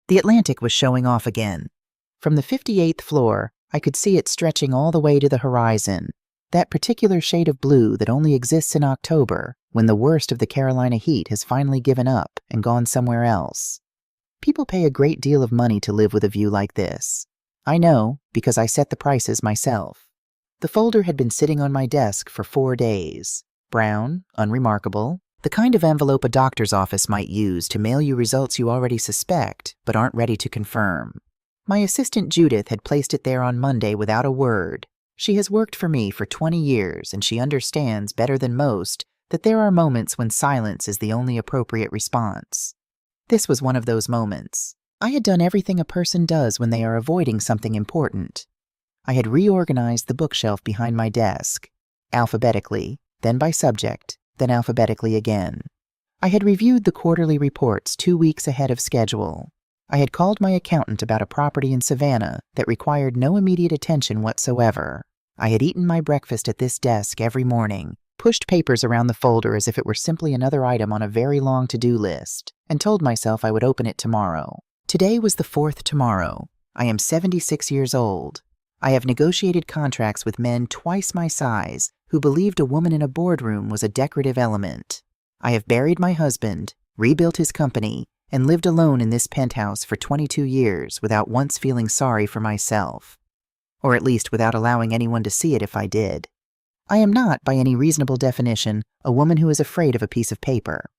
The Atlantic was showing off again. From the 58th floor, I could see it stretching all the way to the horizon, that particular shade of blue that only exists in October, when the worst of the Carolina heat has finally given up and gone somewhere else. People pay a great deal of money to live with a view like this. I know, because I set the prices myself. The folder had been sitting on my desk for 4 days. Brown, unremarkable, the kind of envelope a doctor's office might use to mail you results you already suspect but aren't ready to confirm. My assistant Judith had placed it there on Monday without a word. She has worked for me for 20 years, and she understands better than most that there are moments when silence is the only appropriate response. This was one of those moments. I had done everything a person does when they are avoiding something important. I had reorganized the bookshelf behind my desk, alphabetically, then by subject, then alphabetically again. I had reviewed the quarterly reports 2 weeks ahead of schedule. I had called my accountant about a property in Savannah that required no immediate attention whatsoever. I had eaten my breakfast at this desk every morning, pushed papers around the folder as if it were simply another item on a very long to-do list, and told myself I would open it tomorrow. Today was the 4th tomorrow. I am 76 years old. I have negotiated contracts with men twice my size who believed a woman in a boardroom was a decorative element. I have buried my husband, rebuilt his company, and lived alone in this penthouse for 22 years without once feeling sorry for myself. Or at least without allowing anyone to see it if I did. I am not, by any reasonable definition, a woman who is afraid of a piece of paper.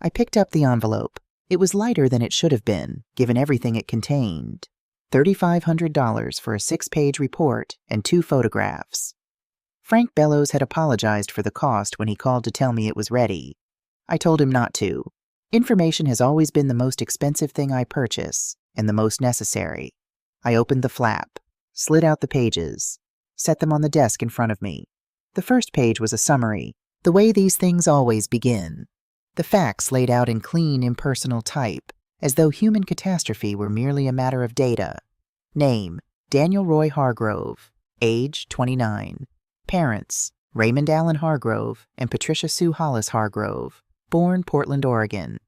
I picked up the envelope. It was lighter than it should have been, given everything it contained. $3,500 for a 6-page report and 2 photographs. Frank Bellows had apologized for the cost when he called to tell me it was ready. I told him not to. Information has always been the most expensive thing I purchase, and the most necessary. I opened the flap, slid out the pages, set them on the desk in front of me. The first page was a summary, the way these things always begin. The facts laid out in clean, impersonal type, as though human catastrophe were merely a matter of data. Name, Daniel Roy Hargrove. Age, 29. Parents, Raymond Allen Hargrove and Patricia Sue Hollis Hargrove. Born, Portland, Oregon.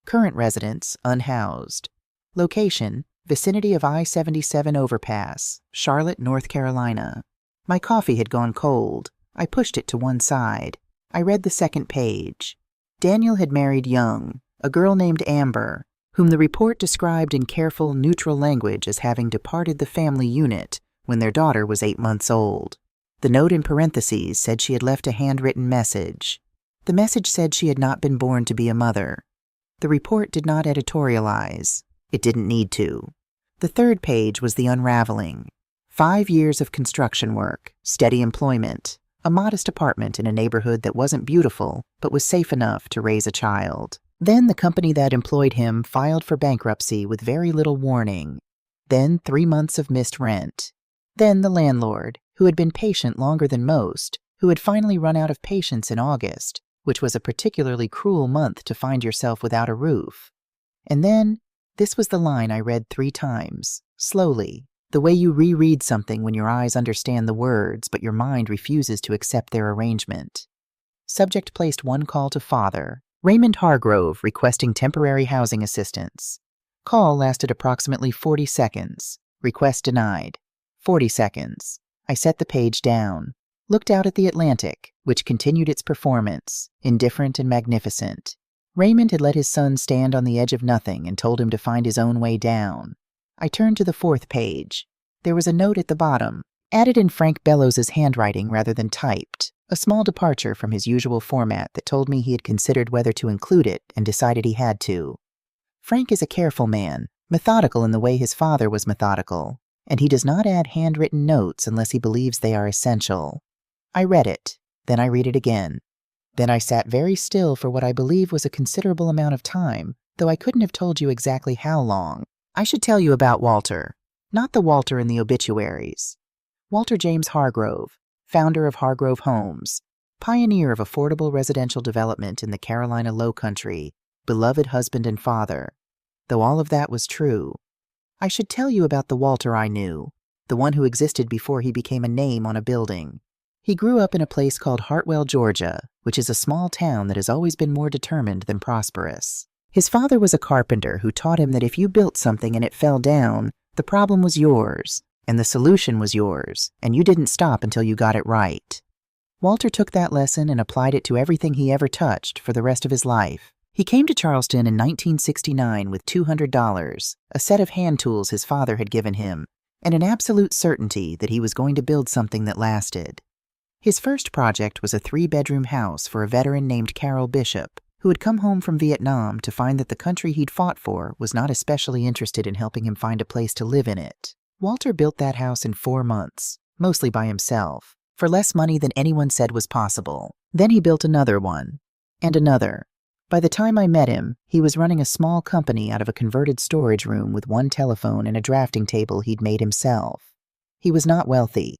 Current residence, unhoused. Location, vicinity of I-77 overpass, Charlotte, North Carolina. My coffee had gone cold. I pushed it to one side. I read the second page. Daniel had married young, a girl named Amber, whom the report described in careful, neutral language as having departed the family unit when their daughter was 8 months old. The note in parentheses said she had left a handwritten message. The message said she had not been born to be a mother. The report did not editorialize. It didn't need to. The third page was the unraveling. 5 years of construction work, steady employment, a modest apartment in a neighborhood that wasn't beautiful but was safe enough to raise a child. Then the company that employed him filed for bankruptcy with very little warning. Then 3 months of missed rent. Then the landlord, who had been patient longer than most, who had finally run out of patience in August, which was a particularly cruel month to find yourself without a roof. And then, this was the line I read 3 times, slowly, the way you reread something when your eyes understand the words but your mind refuses to accept their arrangement. Subject placed 1 call to father, Raymond Hargrove requesting temporary housing assistance. Call lasted approximately 40 seconds. Request denied. 40 seconds. I set the page down. Looked out at the Atlantic, which continued its performance, indifferent and magnificent. Raymond had let his son stand on the edge of nothing and told him to find his own way down. I turned to the 4th page. There was a note at the bottom, added in Frank Bellows's handwriting rather than typed, a small departure from his usual format that told me he had considered whether to include it and decided he had to. Frank is a careful man, methodical in the way his father was methodical, and he does not add handwritten notes unless he believes they are essential. I read it, then I read it again. Then I sat very still for what I believe was a considerable amount of time, though I couldn't have told you exactly how long. I should tell you about Walter, not the Walter in the obituaries. Walter James Hargrove, founder of Hargrove Homes, pioneer of affordable residential development in the Carolina Low Country, beloved husband and father. Though all of that was true. I should tell you about the Walter I knew, the one who existed before he became a name on a building. He grew up in a place called Hartwell, Georgia, which is a small town that has always been more determined than prosperous. His father was a carpenter who taught him that if you built something and it fell down, the problem was yours, and the solution was yours, and you didn't stop until you got it right. Walter took that lesson and applied it to everything he ever touched for the rest of his life. He came to Charleston in 1969 with $200, a set of hand tools his father had given him, and an absolute certainty that he was going to build something that lasted. His first project was a 3-bedroom house for a veteran named Carol Bishop, who had come home from Vietnam to find that the country he'd fought for was not especially interested in helping him find a place to live in it. Walter built that house in 4 months, mostly by himself, for less money than anyone said was possible. Then he built another one, and another. By the time I met him, he was running a small company out of a converted storage room with 1 telephone and a drafting table he'd made himself. He was not wealthy.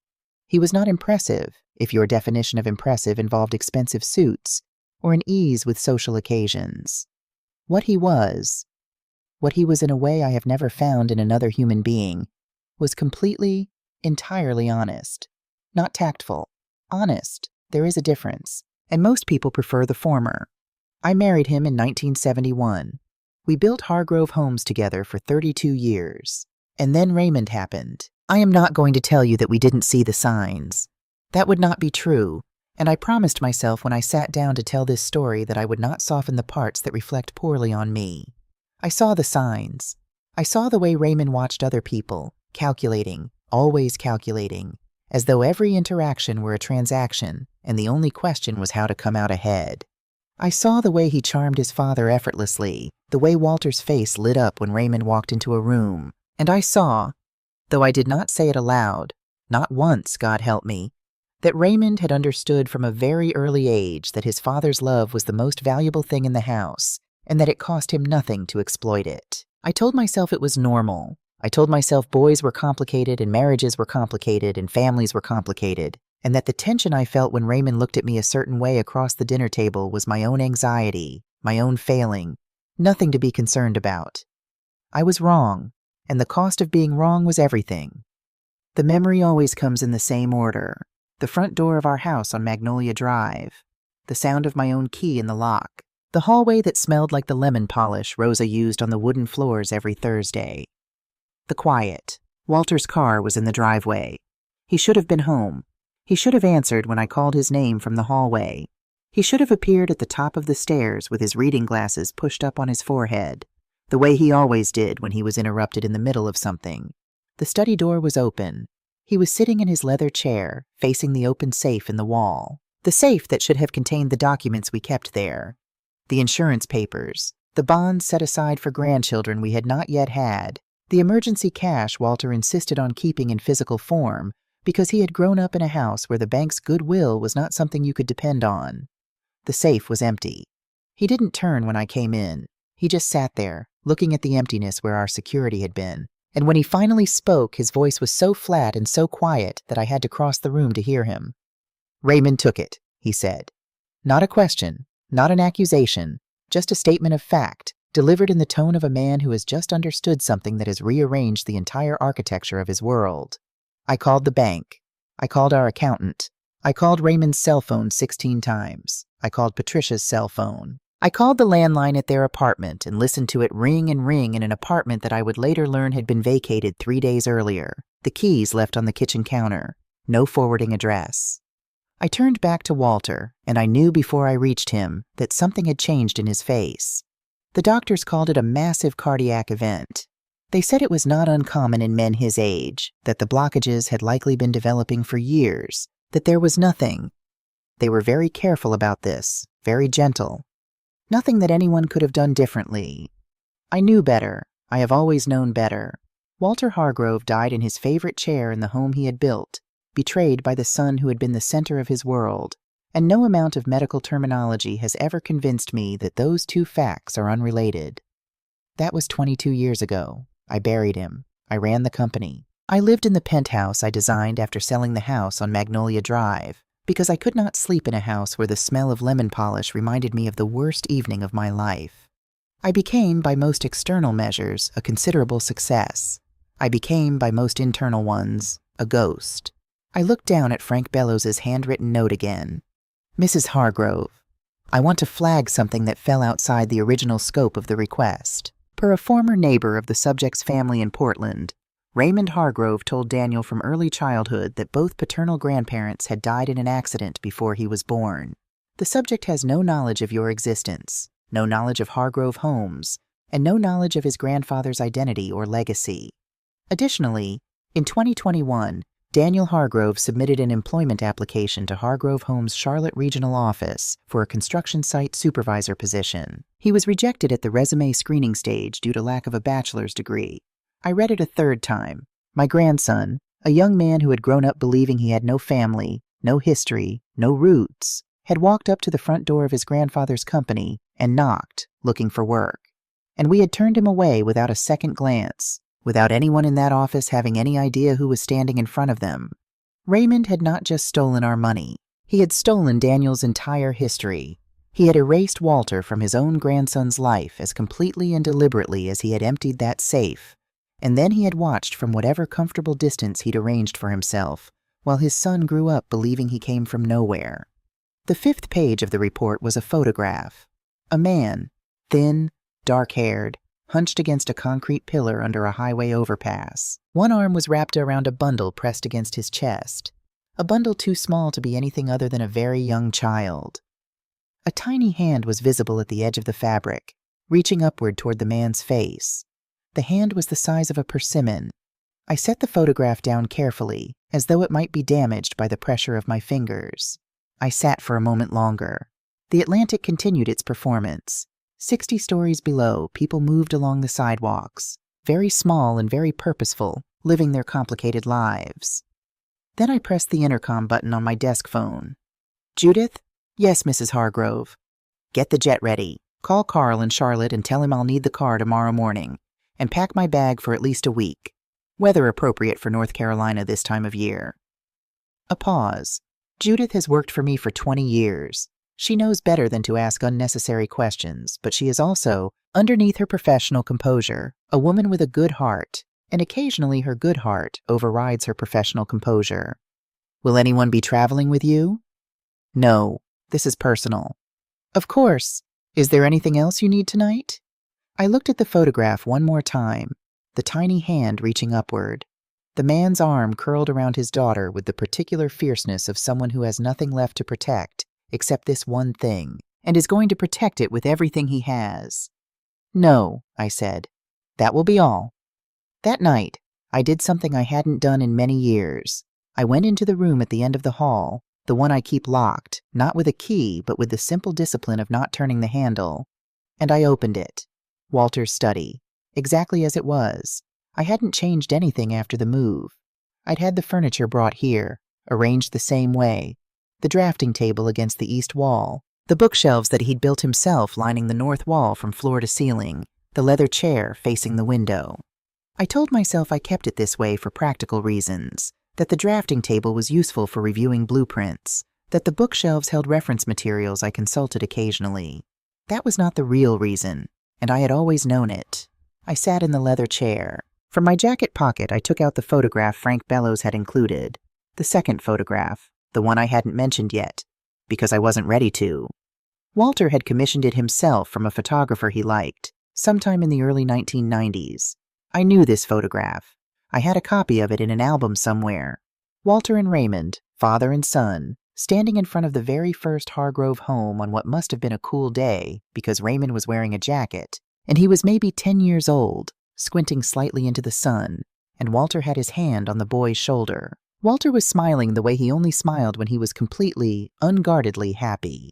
He was not impressive, if your definition of impressive involved expensive suits, or an ease with social occasions. What he was in a way I have never found in another human being, was completely, entirely honest. Not tactful. Honest. There is a difference, and most people prefer the former. I married him in 1971. We built Hargrove homes together for 32 years. And then Raymond happened. I am not going to tell you that we didn't see the signs. That would not be true, and I promised myself when I sat down to tell this story that I would not soften the parts that reflect poorly on me. I saw the signs. I saw the way Raymond watched other people, calculating, always calculating, as though every interaction were a transaction, and the only question was how to come out ahead. I saw the way he charmed his father effortlessly, the way Walter's face lit up when Raymond walked into a room, and I saw, though I did not say it aloud, not once, God help me, that Raymond had understood from a very early age that his father's love was the most valuable thing in the house, and that it cost him nothing to exploit it. I told myself it was normal. I told myself boys were complicated and marriages were complicated and families were complicated, and that the tension I felt when Raymond looked at me a certain way across the dinner table was my own anxiety, my own failing, nothing to be concerned about. I was wrong, and the cost of being wrong was everything. The memory always comes in the same order. The front door of our house on Magnolia Drive, the sound of my own key in the lock, the hallway that smelled like the lemon polish Rosa used on the wooden floors every Thursday. The quiet. Walter's car was in the driveway. He should have been home. He should have answered when I called his name from the hallway. He should have appeared at the top of the stairs with his reading glasses pushed up on his forehead, the way he always did when he was interrupted in the middle of something. The study door was open. He was sitting in his leather chair, facing the open safe in the wall. The safe that should have contained the documents we kept there. The insurance papers, the bonds set aside for grandchildren we had not yet had, the emergency cash Walter insisted on keeping in physical form because he had grown up in a house where the bank's goodwill was not something you could depend on. The safe was empty. He didn't turn when I came in. He just sat there, looking at the emptiness where our security had been. And when he finally spoke, his voice was so flat and so quiet that I had to cross the room to hear him. Raymond took it, he said. Not a question, not an accusation, just a statement of fact, delivered in the tone of a man who has just understood something that has rearranged the entire architecture of his world. I called the bank. I called our accountant. I called Raymond's cell phone 16 times. I called Patricia's cell phone. I called the landline at their apartment and listened to it ring and ring in an apartment that I would later learn had been vacated 3 days earlier, the keys left on the kitchen counter, no forwarding address. I turned back to Walter, and I knew before I reached him that something had changed in his face. The doctors called it a massive cardiac event. They said it was not uncommon in men his age, that the blockages had likely been developing for years, that there was nothing. They were very careful about this, very gentle. Nothing that anyone could have done differently. I knew better. I have always known better. Walter Hargrove died in his favorite chair in the home he had built, betrayed by the son who had been the center of his world, and no amount of medical terminology has ever convinced me that those two facts are unrelated. That was 22 years ago. I buried him. I ran the company. I lived in the penthouse I designed after selling the house on Magnolia Drive, because I could not sleep in a house where the smell of lemon polish reminded me of the worst evening of my life. I became, by most external measures, a considerable success. I became, by most internal ones, a ghost. I looked down at Frank Bellows's handwritten note again. Mrs. Hargrove. I want to flag something that fell outside the original scope of the request. Per a former neighbor of the subject's family in Portland, Raymond Hargrove told Daniel from early childhood that both paternal grandparents had died in an accident before he was born. The subject has no knowledge of your existence, no knowledge of Hargrove Homes, and no knowledge of his grandfather's identity or legacy. Additionally, in 2021, Daniel Hargrove submitted an employment application to Hargrove Homes' Charlotte Regional Office for a construction site supervisor position. He was rejected at the resume screening stage due to lack of a bachelor's degree. I read it a third time. My grandson, a young man who had grown up believing he had no family, no history, no roots, had walked up to the front door of his grandfather's company and knocked, looking for work. And we had turned him away without a second glance, without anyone in that office having any idea who was standing in front of them. Raymond had not just stolen our money. He had stolen Daniel's entire history. He had erased Walter from his own grandson's life as completely and deliberately as he had emptied that safe, and then he had watched from whatever comfortable distance he'd arranged for himself, while his son grew up believing he came from nowhere. The 5th page of the report was a photograph. A man, thin, dark-haired, hunched against a concrete pillar under a highway overpass. One arm was wrapped around a bundle pressed against his chest, a bundle too small to be anything other than a very young child. A tiny hand was visible at the edge of the fabric, reaching upward toward the man's face. The hand was the size of a persimmon. I set the photograph down carefully, as though it might be damaged by the pressure of my fingers. I sat for a moment longer. The Atlantic continued its performance. 60 stories below, people moved along the sidewalks, very small and very purposeful, living their complicated lives. Then I pressed the intercom button on my desk phone. "Judith?" "Yes, Mrs. Hargrove." "Get the jet ready. Call Carl in Charlotte and tell him I'll need the car tomorrow morning, and pack my bag for at least a week. Weather appropriate for North Carolina this time of year." A pause. Judith has worked for me for 20 years. She knows better than to ask unnecessary questions, but she is also, underneath her professional composure, a woman with a good heart, and occasionally her good heart overrides her professional composure. "Will anyone be traveling with you?" "No, this is personal." "Of course. Is there anything else you need tonight?" I looked at the photograph one more time, the tiny hand reaching upward. The man's arm curled around his daughter with the particular fierceness of someone who has nothing left to protect except this one thing, and is going to protect it with everything he has. "No," I said. "That will be all." That night, I did something I hadn't done in many years. I went into the room at the end of the hall, the one I keep locked, not with a key, but with the simple discipline of not turning the handle, and I opened it. Walter's study, exactly as it was. I hadn't changed anything after the move. I'd had the furniture brought here, arranged the same way, the drafting table against the east wall, the bookshelves that he'd built himself lining the north wall from floor to ceiling, the leather chair facing the window. I told myself I kept it this way for practical reasons, that the drafting table was useful for reviewing blueprints, that the bookshelves held reference materials I consulted occasionally. That was not the real reason, and I had always known it. I sat in the leather chair. From my jacket pocket, I took out the photograph Frank Bellows had included, the second photograph, the one I hadn't mentioned yet, because I wasn't ready to. Walter had commissioned it himself from a photographer he liked, sometime in the early 1990s. I knew this photograph. I had a copy of it in an album somewhere. Walter and Raymond, father and son, standing in front of the very first Hargrove home on what must have been a cool day because Raymond was wearing a jacket, and he was maybe 10 years old, squinting slightly into the sun, and Walter had his hand on the boy's shoulder. Walter was smiling the way he only smiled when he was completely, unguardedly happy.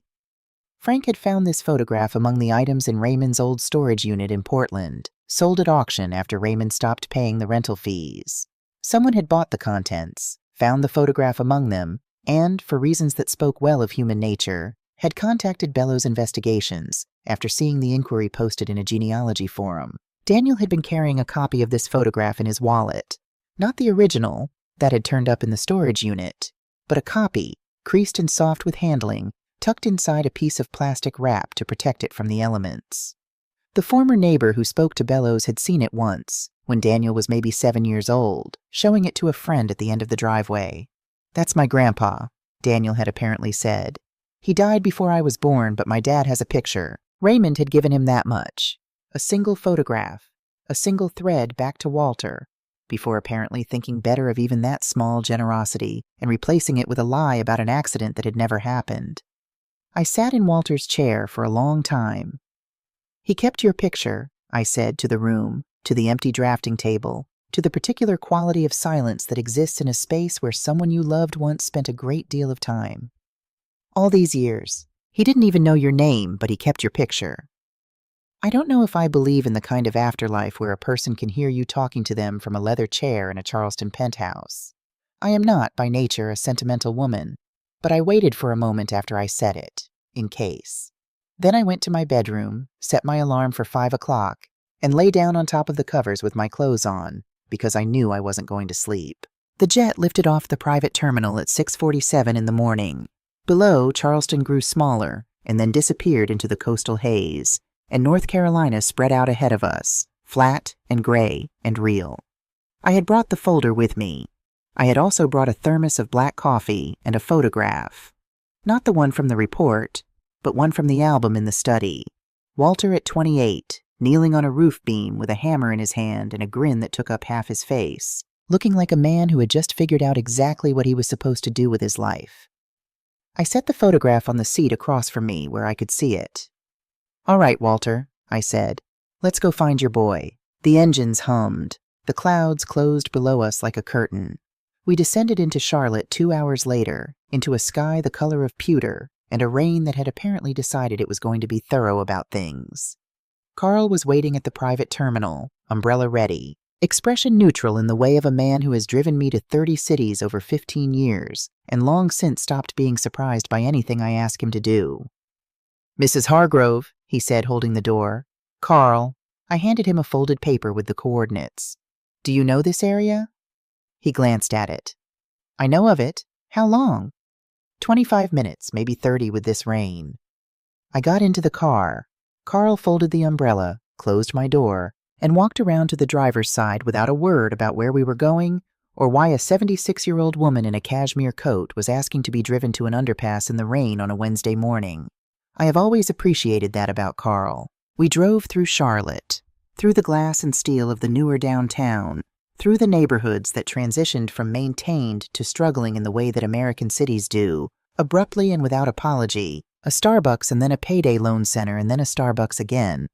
Frank had found this photograph among the items in Raymond's old storage unit in Portland, sold at auction after Raymond stopped paying the rental fees. Someone had bought the contents, found the photograph among them, and, for reasons that spoke well of human nature, had contacted Bellows Investigations after seeing the inquiry posted in a genealogy forum. Daniel had been carrying a copy of this photograph in his wallet. Not the original, that had turned up in the storage unit, but a copy, creased and soft with handling, tucked inside a piece of plastic wrap to protect it from the elements. The former neighbor who spoke to Bellows had seen it once, when Daniel was maybe 7 years old, showing it to a friend at the end of the driveway. "That's my grandpa," Daniel had apparently said. He died before I was born, but my dad has a picture. Raymond had given him that much. A single photograph, a single thread back to Walter, before apparently thinking better of even that small generosity and replacing it with a lie about an accident that had never happened. I sat in Walter's chair for a long time. He kept your picture, I said, to the room, to the empty drafting table, to the particular quality of silence that exists in a space where someone you loved once spent a great deal of time. All these years, he didn't even know your name, but he kept your picture. I don't know if I believe in the kind of afterlife where a person can hear you talking to them from a leather chair in a Charleston penthouse. I am not, by nature, a sentimental woman, but I waited for a moment after I said it, in case. Then I went to my bedroom, set my alarm for 5 o'clock, and lay down on top of the covers with my clothes on, because I knew I wasn't going to sleep. The jet lifted off the private terminal at 6:47 in the morning. Below, Charleston grew smaller, and then disappeared into the coastal haze, and North Carolina spread out ahead of us, flat and gray and real. I had brought the folder with me. I had also brought a thermos of black coffee and a photograph. Not the one from the report, but one from the album in the study. Walter at 28, kneeling on a roof beam with a hammer in his hand and a grin that took up half his face, looking like a man who had just figured out exactly what he was supposed to do with his life. I set the photograph on the seat across from me where I could see it. "All right, Walter," I said. "Let's go find your boy." The engines hummed. The clouds closed below us like a curtain. We descended into Charlotte 2 hours later, into a sky the color of pewter, and a rain that had apparently decided it was going to be thorough about things. Carl was waiting at the private terminal, umbrella ready, expression neutral in the way of a man who has driven me to 30 cities over 15 years, and long since stopped being surprised by anything I ask him to do. "Mrs. Hargrove," he said, holding the door. "Carl." I handed him a folded paper with the coordinates. "Do you know this area?" He glanced at it. "I know of it. How long?" 25 minutes, maybe 30 with this rain." I got into the car. Carl folded the umbrella, closed my door, and walked around to the driver's side without a word about where we were going or why a 76-year-old woman in a cashmere coat was asking to be driven to an underpass in the rain on a Wednesday morning. I have always appreciated that about Carl. We drove through Charlotte, through the glass and steel of the newer downtown, through the neighborhoods that transitioned from maintained to struggling in the way that American cities do, abruptly and without apology, a Starbucks and then a payday loan center and then a Starbucks again.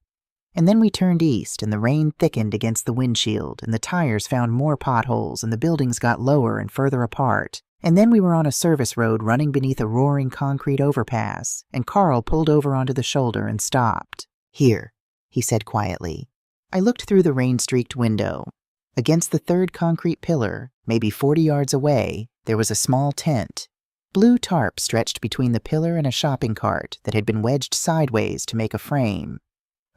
And then we turned east, and the rain thickened against the windshield, and the tires found more potholes, and the buildings got lower and further apart. And then we were on a service road running beneath a roaring concrete overpass, and Carl pulled over onto the shoulder and stopped. "Here," he said quietly. I looked through the rain-streaked window. Against the third concrete pillar, maybe 40 yards away, there was a small tent. Blue tarp stretched between the pillar and a shopping cart that had been wedged sideways to make a frame.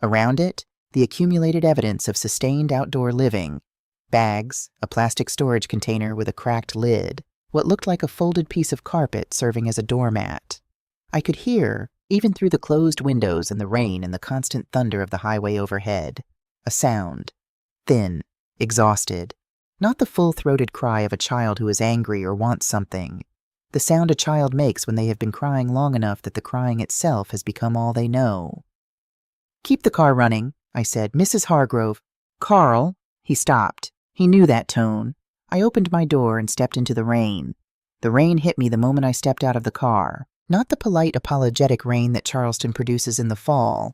Around it, the accumulated evidence of sustained outdoor living. Bags, a plastic storage container with a cracked lid, what looked like a folded piece of carpet serving as a doormat. I could hear, even through the closed windows and the rain and the constant thunder of the highway overhead, a sound. Thin, exhausted. Not the full-throated cry of a child who is angry or wants something. The sound a child makes when they have been crying long enough that the crying itself has become all they know. "Keep the car running," I said. "Mrs. Hargrove." "Carl." He stopped. He knew that tone. I opened my door and stepped into the rain. The rain hit me the moment I stepped out of the car. Not the polite, apologetic rain that Charleston produces in the fall.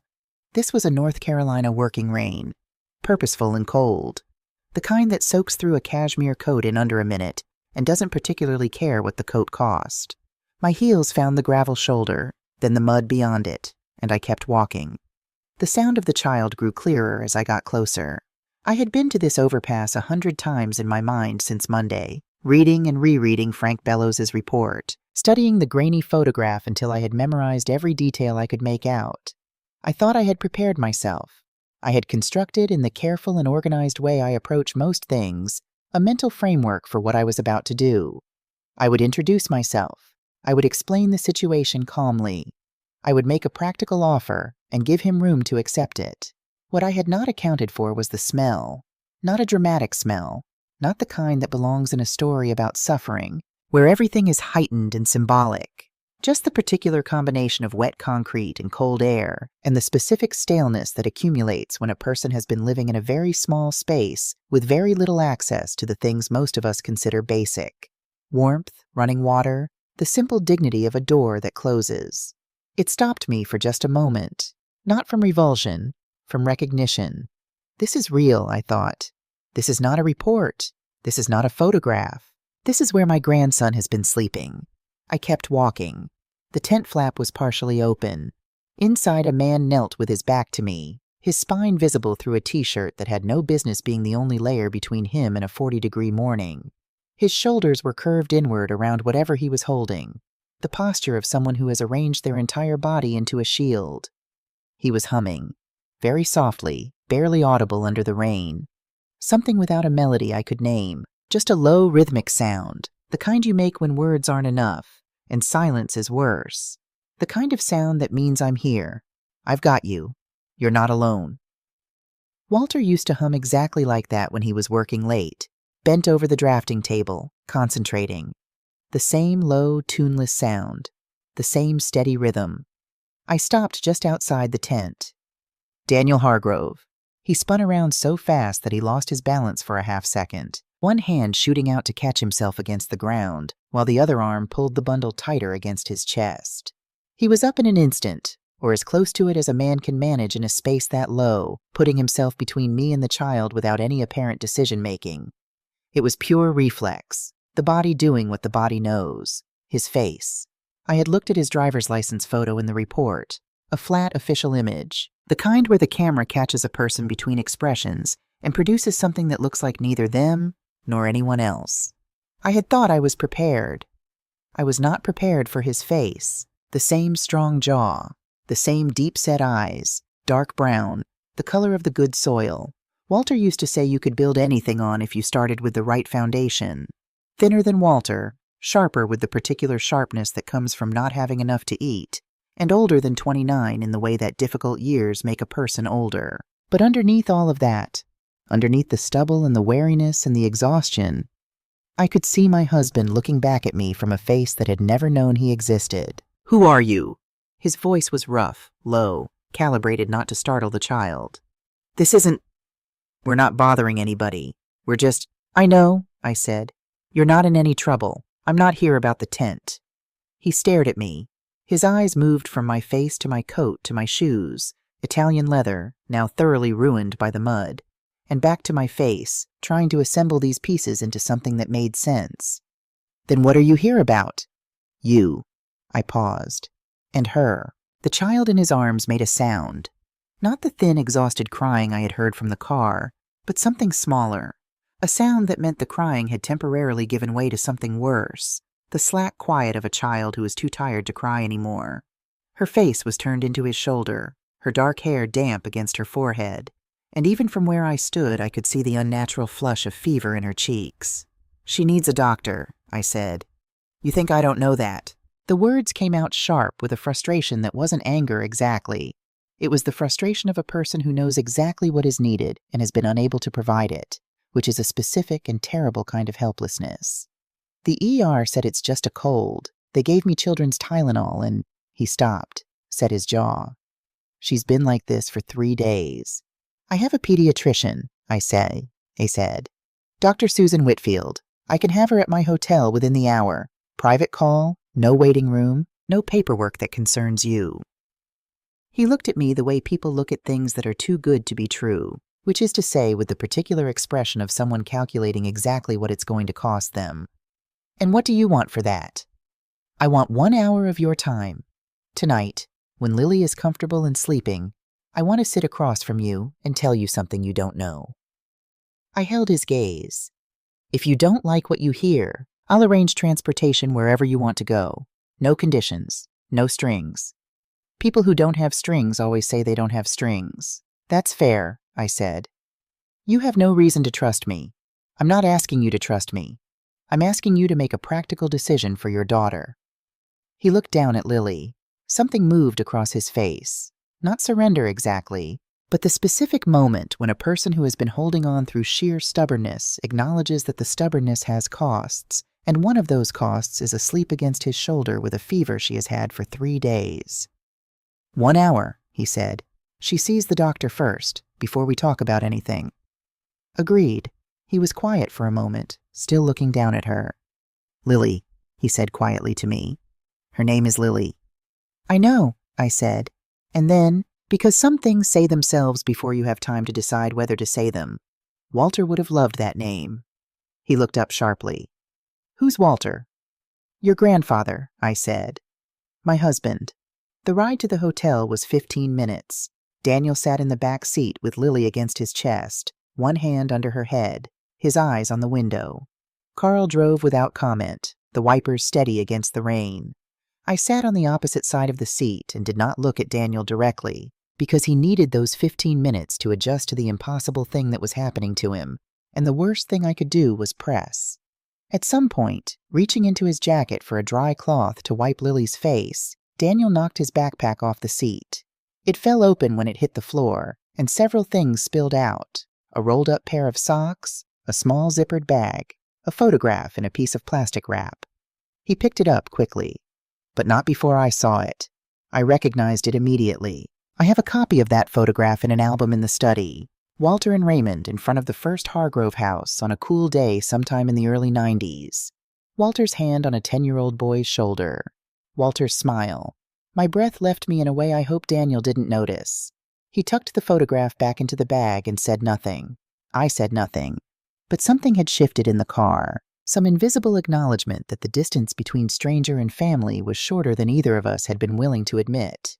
This was a North Carolina working rain. Purposeful and cold. The kind that soaks through a cashmere coat in under a minute and doesn't particularly care what the coat cost. My heels found the gravel shoulder, then the mud beyond it, and I kept walking. The sound of the child grew clearer as I got closer. I had been to this overpass 100 times in my mind since Monday, reading and rereading Frank Bellows's report, studying the grainy photograph until I had memorized every detail I could make out. I thought I had prepared myself. I had constructed, in the careful and organized way I approach most things, a mental framework for what I was about to do. I would introduce myself. I would explain the situation calmly. I would make a practical offer and give him room to accept it. What I had not accounted for was the smell. Not a dramatic smell, not the kind that belongs in a story about suffering, where everything is heightened and symbolic. Just the particular combination of wet concrete and cold air, and the specific staleness that accumulates when a person has been living in a very small space with very little access to the things most of us consider basic. Warmth, running water, the simple dignity of a door that closes. It stopped me for just a moment, not from revulsion, from recognition. This is real, I thought. This is not a report. This is not a photograph. This is where my grandson has been sleeping. I kept walking. The tent flap was partially open. Inside, a man knelt with his back to me, his spine visible through a t-shirt that had no business being the only layer between him and a 40-degree morning. His shoulders were curved inward around whatever he was holding, the posture of someone who has arranged their entire body into a shield. He was humming, very softly, barely audible under the rain. Something without a melody I could name, just a low rhythmic sound, the kind you make when words aren't enough, and silence is worse. The kind of sound that means I'm here. I've got you. You're not alone. Walter used to hum exactly like that when he was working late, bent over the drafting table, concentrating. The same low, tuneless sound, the same steady rhythm. I stopped just outside the tent. Daniel Hargrove. He spun around so fast that he lost his balance for a half-second, one hand shooting out to catch himself against the ground, while the other arm pulled the bundle tighter against his chest. He was up in an instant, or as close to it as a man can manage in a space that low, putting himself between me and the child without any apparent decision-making. It was pure reflex, the body doing what the body knows, his face. I had looked at his driver's license photo in the report, a flat official image, the kind where the camera catches a person between expressions and produces something that looks like neither them nor anyone else. I had thought I was prepared. I was not prepared for his face, the same strong jaw, the same deep-set eyes, dark brown, the color of the good soil. Walter used to say you could build anything on if you started with the right foundation. Thinner than Walter, sharper with the particular sharpness that comes from not having enough to eat, and older than 29 in the way that difficult years make a person older. But underneath all of that, underneath the stubble and the weariness and the exhaustion, I could see my husband looking back at me from a face that had never known he existed. "Who are you?" His voice was rough, low, calibrated not to startle the child. "This isn't... We're not bothering anybody. We're just..." "I know," I said. "You're not in any trouble. I'm not here about the tent." He stared at me. His eyes moved from my face to my coat to my shoes, Italian leather, now thoroughly ruined by the mud, and back to my face, trying to assemble these pieces into something that made sense. "Then what are you here about?" "You." I paused. "And her." The child in his arms made a sound. Not the thin, exhausted crying I had heard from the car, but something smaller. A sound that meant the crying had temporarily given way to something worse. The slack quiet of a child who is too tired to cry anymore. Her face was turned into his shoulder, her dark hair damp against her forehead, and even from where I stood I could see the unnatural flush of fever in her cheeks. "She needs a doctor," I said. "You think I don't know that?" The words came out sharp with a frustration that wasn't anger exactly. It was the frustration of a person who knows exactly what is needed and has been unable to provide it, which is a specific and terrible kind of helplessness. "The ER said it's just a cold. They gave me children's Tylenol and..." He stopped, set his jaw. "She's been like this for 3 days. I have a pediatrician," I said. "Dr. Susan Whitfield. I can have her at my hotel within the hour. Private call, no waiting room, no paperwork that concerns you." He looked at me the way people look at things that are too good to be true, which is to say with the particular expression of someone calculating exactly what it's going to cost them. "And what do you want for that?" "I want 1 hour of your time. Tonight, when Lily is comfortable and sleeping, I want to sit across from you and tell you something you don't know." I held his gaze. "If you don't like what you hear, I'll arrange transportation wherever you want to go. No conditions, no strings. People who don't have strings always say they don't have strings. That's fair," I said. "You have no reason to trust me. I'm not asking you to trust me. I'm asking you to make a practical decision for your daughter." He looked down at Lily. Something moved across his face. Not surrender exactly, but the specific moment when a person who has been holding on through sheer stubbornness acknowledges that the stubbornness has costs And one of those costs is a sleep against his shoulder with a fever she has had for 3 days. 1 hour, he said. She sees the doctor first, before we talk about anything. Agreed. He was quiet for a moment, still looking down at her. Lily, he said quietly to me. Her name is Lily. I know, I said. And then, because some things say themselves before you have time to decide whether to say them, Walter would have loved that name. He looked up sharply. Who's Walter? Your grandfather, I said. My husband. The ride to the hotel was 15 minutes. Daniel sat in the back seat with Lily against his chest, one hand under her head, his eyes on the window. Carl drove without comment, the wipers steady against the rain. I sat on the opposite side of the seat and did not look at Daniel directly, because he needed those 15 minutes to adjust to the impossible thing that was happening to him, and the worst thing I could do was press. At some point, reaching into his jacket for a dry cloth to wipe Lily's face, Daniel knocked his backpack off the seat. It fell open when it hit the floor, and several things spilled out. A rolled-up pair of socks, a small zippered bag, a photograph in a piece of plastic wrap. He picked it up quickly, but not before I saw it. I recognized it immediately. I have a copy of that photograph in an album in the study. Walter and Raymond in front of the first Hargrove house on a cool day sometime in the early 90s. Walter's hand on a 10-year-old boy's shoulder. Walter's smile. My breath left me in a way I hope Daniel didn't notice. He tucked the photograph back into the bag and said nothing. I said nothing. But something had shifted in the car. Some invisible acknowledgement that the distance between stranger and family was shorter than either of us had been willing to admit.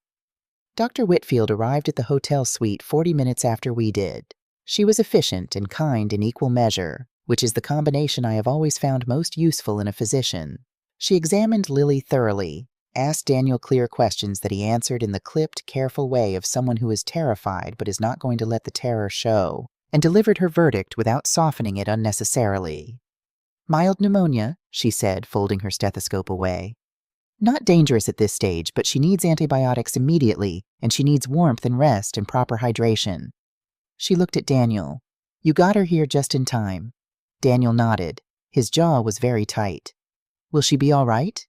Dr. Whitfield arrived at the hotel suite 40 minutes after we did. She was efficient and kind in equal measure, which is the combination I have always found most useful in a physician. She examined Lily thoroughly, asked Daniel clear questions that he answered in the clipped, careful way of someone who is terrified but is not going to let the terror show, and delivered her verdict without softening it unnecessarily. Mild pneumonia, she said, folding her stethoscope away. Not dangerous at this stage, but she needs antibiotics immediately, and she needs warmth and rest and proper hydration. She looked at Daniel. You got her here just in time. Daniel nodded. His jaw was very tight. Will she be all right?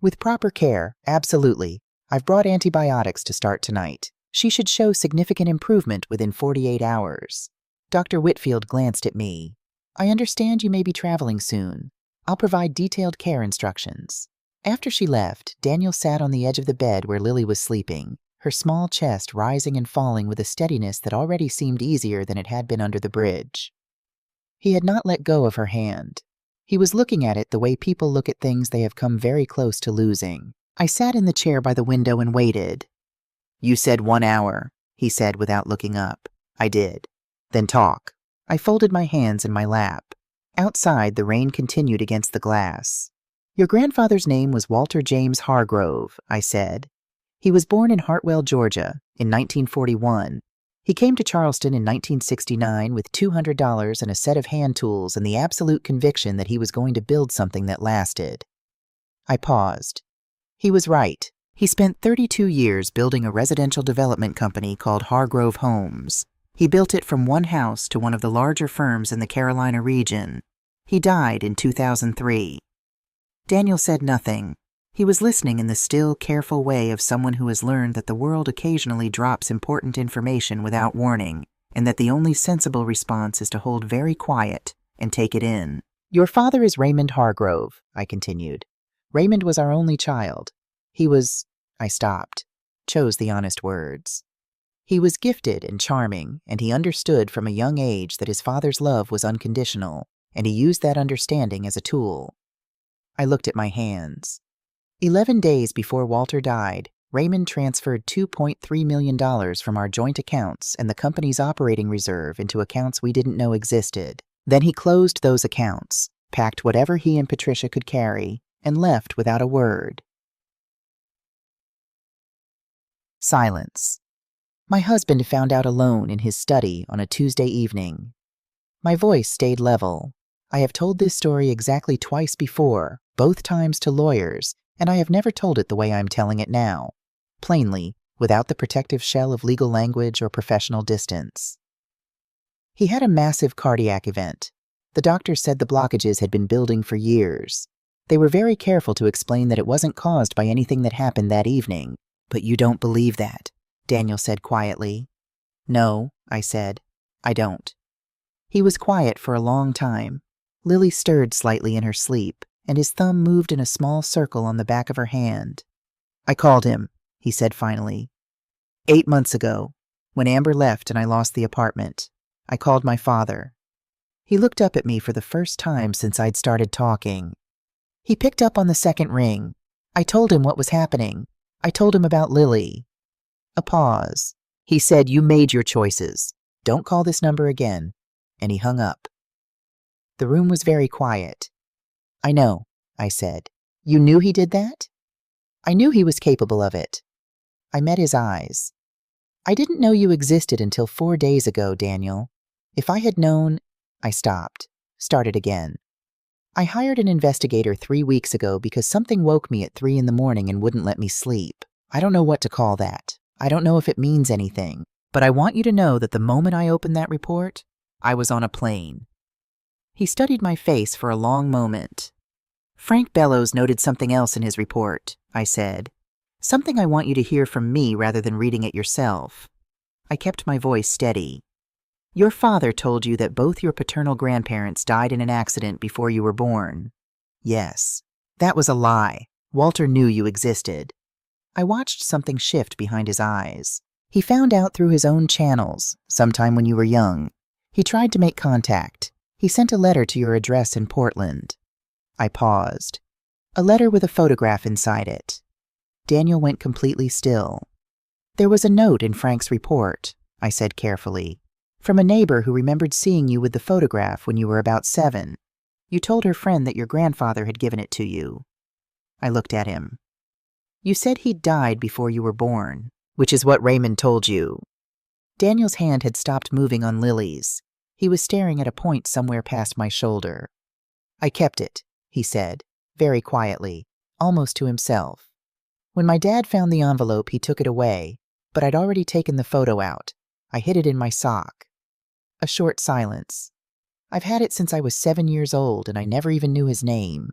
With proper care, absolutely. I've brought antibiotics to start tonight. She should show significant improvement within 48 hours. Dr. Whitfield glanced at me. I understand you may be traveling soon. I'll provide detailed care instructions. After she left, Daniel sat on the edge of the bed where Lily was sleeping, her small chest rising and falling with a steadiness that already seemed easier than it had been under the bridge. He had not let go of her hand. He was looking at it the way people look at things they have come very close to losing. I sat in the chair by the window and waited. You said 1 hour, he said without looking up. I did. Then talk. I folded my hands in my lap. Outside, the rain continued against the glass. Your grandfather's name was Walter James Hargrove, I said. He was born in Hartwell, Georgia, in 1941. He came to Charleston in 1969 with $200 and a set of hand tools and the absolute conviction that he was going to build something that lasted. I paused. He was right. He spent 32 years building a residential development company called Hargrove Homes. He built it from one house to one of the larger firms in the Carolina region. He died in 2003. Daniel said nothing. He was listening in the still, careful way of someone who has learned that the world occasionally drops important information without warning, and that the only sensible response is to hold very quiet and take it in. Your father is Raymond Hargrove, I continued. Raymond was our only child. He was... I stopped, chose the honest words. He was gifted and charming, and he understood from a young age that his father's love was unconditional, and he used that understanding as a tool. I looked at my hands. 11 days before Walter died, Raymond transferred $2.3 million from our joint accounts and the company's operating reserve into accounts we didn't know existed. Then he closed those accounts, packed whatever he and Patricia could carry, and left without a word. Silence. My husband found out alone in his study on a Tuesday evening. My voice stayed level. I have told this story exactly twice before, both times to lawyers, and I have never told it the way I'm telling it now, plainly, without the protective shell of legal language or professional distance. He had a massive cardiac event. The doctor said the blockages had been building for years. They were very careful to explain that it wasn't caused by anything that happened that evening. But you don't believe that, Daniel said quietly. No, I said. I don't. He was quiet for a long time. Lily stirred slightly in her sleep, and his thumb moved in a small circle on the back of her hand. I called him, he said finally. 8 months ago, when Amber left and I lost the apartment, I called my father. He looked up at me for the first time since I'd started talking. He picked up on the second ring. I told him what was happening. I told him about Lily. A pause. He said, "You made your choices. Don't call this number again." And he hung up. The room was very quiet. I know, I said. You knew he did that? I knew he was capable of it. I met his eyes. I didn't know you existed until 4 days ago, Daniel. If I had known... I stopped. Started again. I hired an investigator 3 weeks ago because something woke me at 3 in the morning and wouldn't let me sleep. I don't know what to call that. I don't know if it means anything. But I want you to know that the moment I opened that report, I was on a plane. He studied my face for a long moment. Frank Bellows noted something else in his report, I said. Something I want you to hear from me rather than reading it yourself. I kept my voice steady. Your father told you that both your paternal grandparents died in an accident before you were born. Yes. That was a lie. Walter knew you existed. I watched something shift behind his eyes. He found out through his own channels, sometime when you were young. He tried to make contact. He sent a letter to your address in Portland. I paused. A letter with a photograph inside it. Daniel went completely still. There was a note in Frank's report, I said carefully, from a neighbor who remembered seeing you with the photograph when you were about 7. You told her friend that your grandfather had given it to you. I looked at him. You said he'd died before you were born, which is what Raymond told you. Daniel's hand had stopped moving on Lily's. He was staring at a point somewhere past my shoulder. I kept it, he said, very quietly, almost to himself. When my dad found the envelope, he took it away, but I'd already taken the photo out. I hid it in my sock. A short silence. I've had it since I was 7 years old, and I never even knew his name.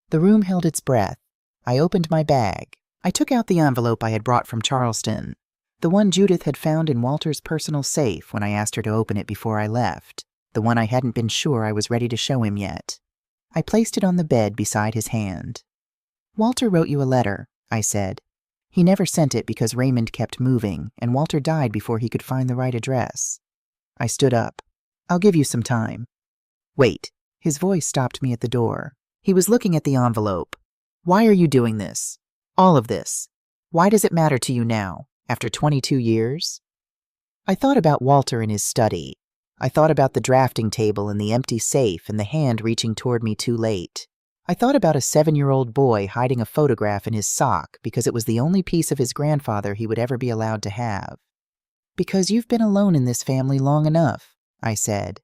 The room held its breath. I opened my bag. I took out the envelope I had brought from Charleston, the one Judith had found in Walter's personal safe when I asked her to open it before I left, the one I hadn't been sure I was ready to show him yet. I placed it on the bed beside his hand. Walter wrote you a letter, I said. He never sent it because Raymond kept moving, and Walter died before he could find the right address. I stood up. I'll give you some time. Wait. His voice stopped me at the door. He was looking at the envelope. Why are you doing this? All of this. Why does it matter to you now, after 22 years? I thought about Walter in his study. I thought about the drafting table and the empty safe and the hand reaching toward me too late. I thought about a 7-year-old boy hiding a photograph in his sock because it was the only piece of his grandfather he would ever be allowed to have. Because you've been alone in this family long enough, I said.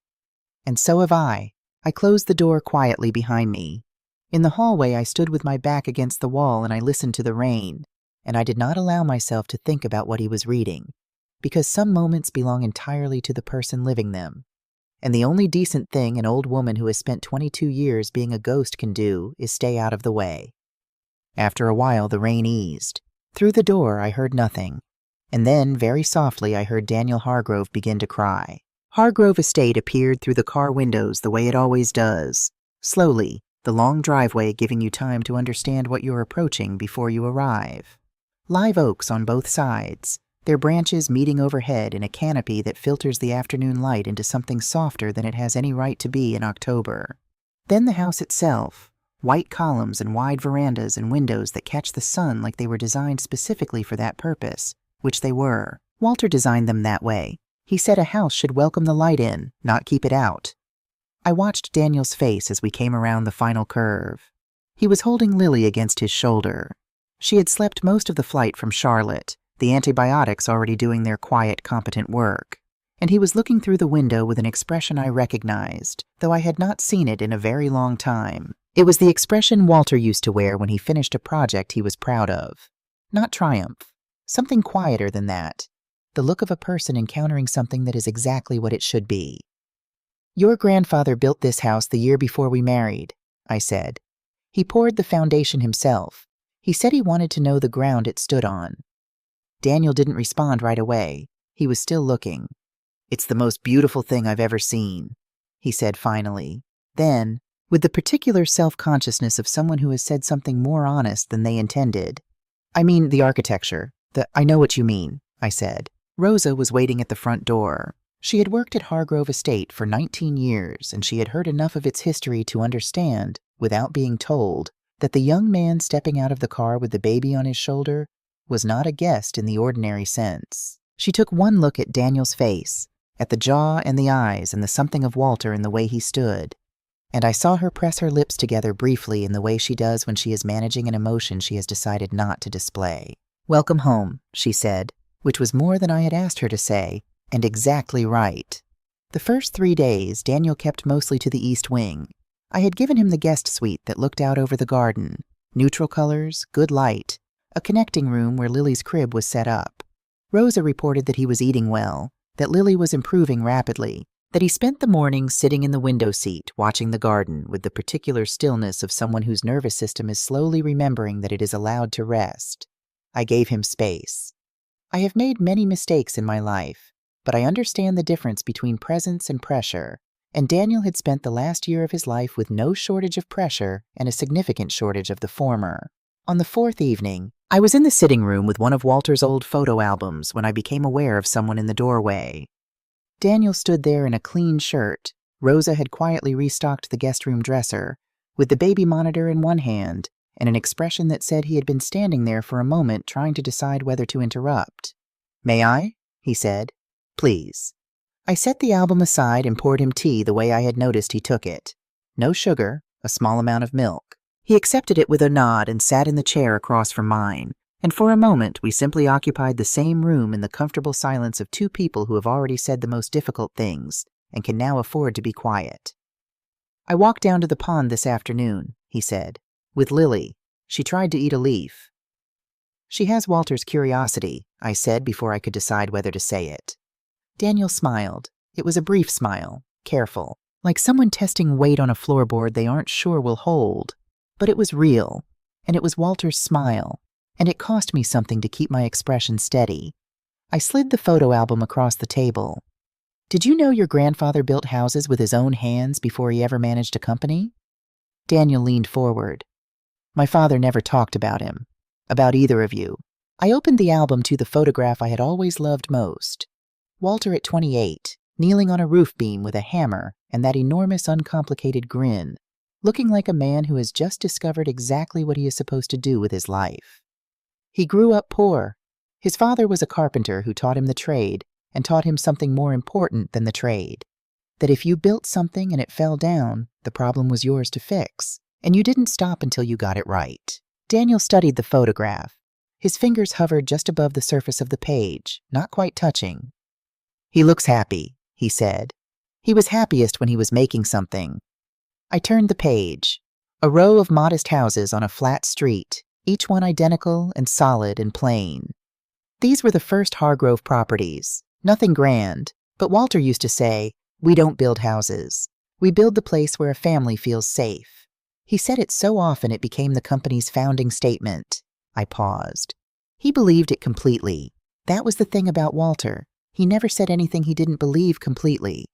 And so have I. I closed the door quietly behind me. In the hallway, I stood with my back against the wall and I listened to the rain, and I did not allow myself to think about what he was reading, because some moments belong entirely to the person living them. And the only decent thing an old woman who has spent 22 years being a ghost can do is stay out of the way. After a while, the rain eased. Through the door, I heard nothing. And then, very softly, I heard Daniel Hargrove begin to cry. Hargrove Estate appeared through the car windows the way it always does. Slowly, the long driveway giving you time to understand what you're approaching before you arrive. Live oaks on both sides, their branches meeting overhead in a canopy that filters the afternoon light into something softer than it has any right to be in October. Then the house itself, white columns and wide verandas and windows that catch the sun like they were designed specifically for that purpose, which they were. Walter designed them that way. He said a house should welcome the light in, not keep it out. I watched Daniel's face as we came around the final curve. He was holding Lily against his shoulder. She had slept most of the flight from Charlotte, the antibiotics already doing their quiet, competent work. And he was looking through the window with an expression I recognized, though I had not seen it in a very long time. It was the expression Walter used to wear when he finished a project he was proud of. Not triumph. Something quieter than that. The look of a person encountering something that is exactly what it should be. Your grandfather built this house the year before we married, I said. He poured the foundation himself. He said he wanted to know the ground it stood on. Daniel didn't respond right away. He was still looking. It's the most beautiful thing I've ever seen, he said finally. Then, with the particular self-consciousness of someone who has said something more honest than they intended, I mean the architecture. I know what you mean, I said. Rosa was waiting at the front door. She had worked at Hargrove Estate for 19 years, and she had heard enough of its history to understand, without being told, that the young man stepping out of the car with the baby on his shoulder was not a guest in the ordinary sense. She took one look at Daniel's face, at the jaw and the eyes and the something of Walter in the way he stood, and I saw her press her lips together briefly in the way she does when she is managing an emotion she has decided not to display. "Welcome home," she said, which was more than I had asked her to say, and exactly right. The first 3 days, Daniel kept mostly to the east wing. I had given him the guest suite that looked out over the garden, neutral colors, good light, a connecting room where Lily's crib was set up. Rosa reported that he was eating well, that Lily was improving rapidly, that he spent the mornings sitting in the window seat watching the garden with the particular stillness of someone whose nervous system is slowly remembering that it is allowed to rest. I gave him space. I have made many mistakes in my life, but I understand the difference between presence and pressure, and Daniel had spent the last year of his life with no shortage of pressure and a significant shortage of the former. On the 4th evening, I was in the sitting room with one of Walter's old photo albums when I became aware of someone in the doorway. Daniel stood there in a clean shirt. Rosa had quietly restocked the guest room dresser, with the baby monitor in one hand and an expression that said he had been standing there for a moment trying to decide whether to interrupt. "May I?" he said. "Please." I set the album aside and poured him tea the way I had noticed he took it. No sugar, a small amount of milk. He accepted it with a nod and sat in the chair across from mine, and for a moment we simply occupied the same room in the comfortable silence of two people who have already said the most difficult things and can now afford to be quiet. "I walked down to the pond this afternoon," he said, "with Lily. She tried to eat a leaf." "She has Walter's curiosity," I said before I could decide whether to say it. Daniel smiled. It was a brief smile, careful, like someone testing weight on a floorboard they aren't sure will hold. But it was real, and it was Walter's smile, and it cost me something to keep my expression steady. I slid the photo album across the table. "Did you know your grandfather built houses with his own hands before he ever managed a company?" Daniel leaned forward. "My father never talked about him, about either of you." I opened the album to the photograph I had always loved most. Walter at 28, kneeling on a roof beam with a hammer and that enormous uncomplicated grin, looking like a man who has just discovered exactly what he is supposed to do with his life. He grew up poor. His father was a carpenter who taught him the trade and taught him something more important than the trade. That if you built something and it fell down, the problem was yours to fix, and you didn't stop until you got it right. Daniel studied the photograph. His fingers hovered just above the surface of the page, not quite touching. "He looks happy," he said. He was happiest when he was making something. I turned the page. A row of modest houses on a flat street, each one identical and solid and plain. These were the first Hargrove properties. Nothing grand, but Walter used to say, "We don't build houses. We build the place where a family feels safe." He said it so often it became the company's founding statement. I paused. He believed it completely. That was the thing about Walter. He never said anything he didn't believe completely.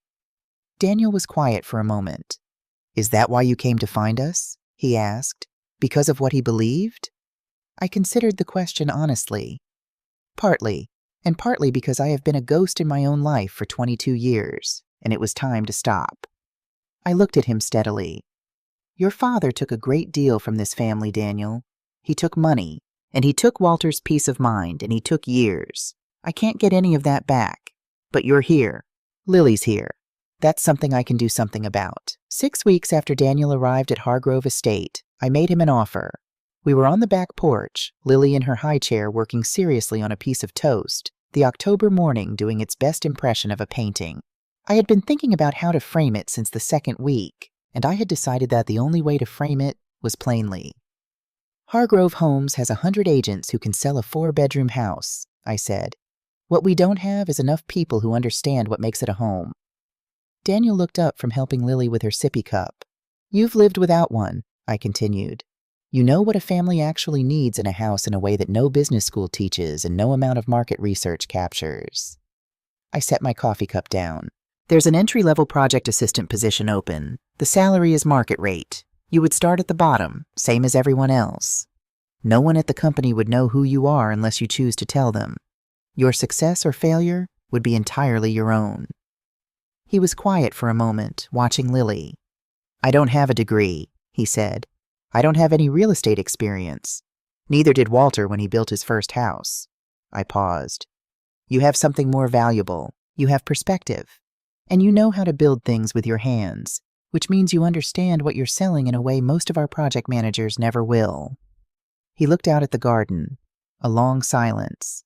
Daniel was quiet for a moment. "Is that why you came to find us?" he asked. "Because of what he believed?" I considered the question honestly. Partly, and partly because I have been a ghost in my own life for 22 years, and it was time to stop. I looked at him steadily. "Your father took a great deal from this family, Daniel. He took money, and he took Walter's peace of mind, and he took years. I can't get any of that back. But you're here. Lily's here. That's something I can do something about." 6 weeks after Daniel arrived at Hargrove Estate, I made him an offer. We were on the back porch, Lily in her high chair working seriously on a piece of toast, the October morning doing its best impression of a painting. I had been thinking about how to frame it since the 2nd week, and I had decided that the only way to frame it was plainly. "Hargrove Homes has 100 agents who can sell a 4-bedroom house," I said. "What we don't have is enough people who understand what makes it a home." Daniel looked up from helping Lily with her sippy cup. "You've lived without one," I continued. "You know what a family actually needs in a house in a way that no business school teaches and no amount of market research captures." I set my coffee cup down. "There's an entry-level project assistant position open. The salary is market rate. You would start at the bottom, same as everyone else. No one at the company would know who you are unless you choose to tell them. Your success or failure would be entirely your own." He was quiet for a moment, watching Lily. "I don't have a degree," he said. "I don't have any real estate experience. Neither did Walter when he built his first house." I paused. "You have something more valuable. You have perspective. And you know how to build things with your hands, which means you understand what you're selling in a way most of our project managers never will." He looked out at the garden. A long silence.